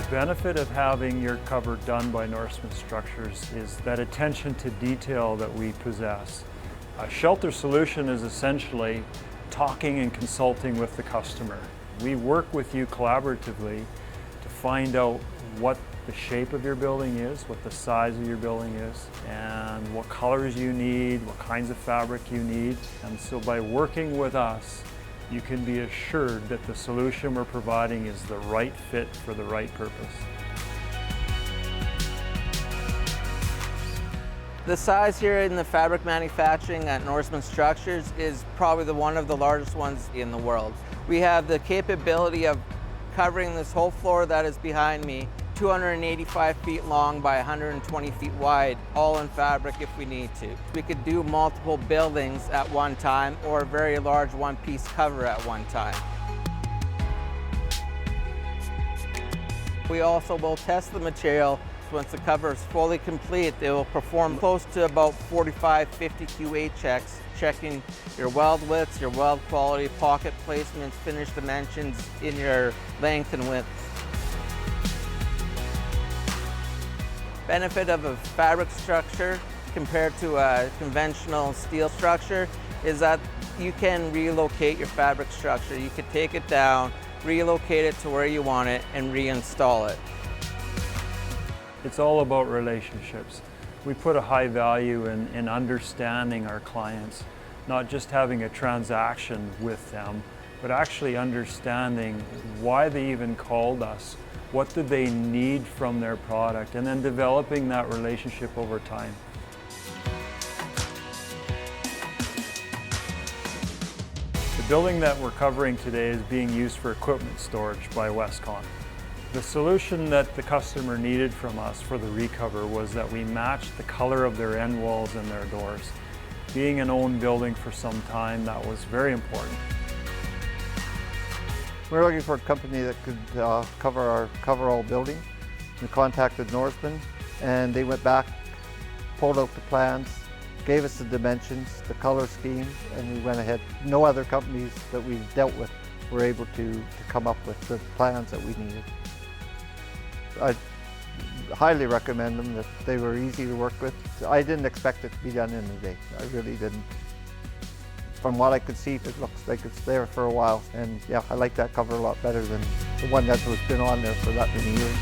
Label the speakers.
Speaker 1: benefit of having your cover done by Norseman Structures is that attention to detail that we possess. A shelter solution is essentially talking and consulting with the customer. We work with you collaboratively to find out what the shape of your building is, what the size of your building is, and what colors you need, what kinds of fabric you need. And so by working with us, you can be assured that the solution we're providing is the right fit for the right purpose.
Speaker 2: The size here in the fabric manufacturing at Norseman Structures is probably one of the largest ones in the world. We have the capability of covering this whole floor that is behind me, 285 feet long by 120 feet wide, all in fabric if we need to. We could do multiple buildings at one time or a very large one-piece cover at one time. We also will test the material. Once the cover is fully complete, it will perform close to about 45-50 QA checks, checking your weld widths, your weld quality, pocket placements, finish dimensions in your length and width. Benefit of a fabric structure compared to a conventional steel structure is that you can relocate your fabric structure. You could take it down, relocate it to where you want it, and reinstall it.
Speaker 1: It's all about relationships. We put a high value in understanding our clients, not just having a transaction with them, but actually understanding why they even called us. What do they need from their product, and then developing that relationship over time. The building that we're covering today is being used for equipment storage by Westcon. The solution that the customer needed from us for the recover was that we matched the color of their end walls and their doors. Being an owned building for some time, that was very important.
Speaker 3: We're looking for a company that could cover our Coverall building. We contacted Norseman, and they went back, pulled out the plans, gave us the dimensions, the color scheme, and we went ahead. No other companies that we've dealt with were able to come up with the plans that we needed. I highly recommend them. That they were easy to work with. I didn't expect it to be done in a day. I really didn't. From what I could see, it looks like it's there for a while. And yeah, I like that cover a lot better than the one that was been on there for that many years.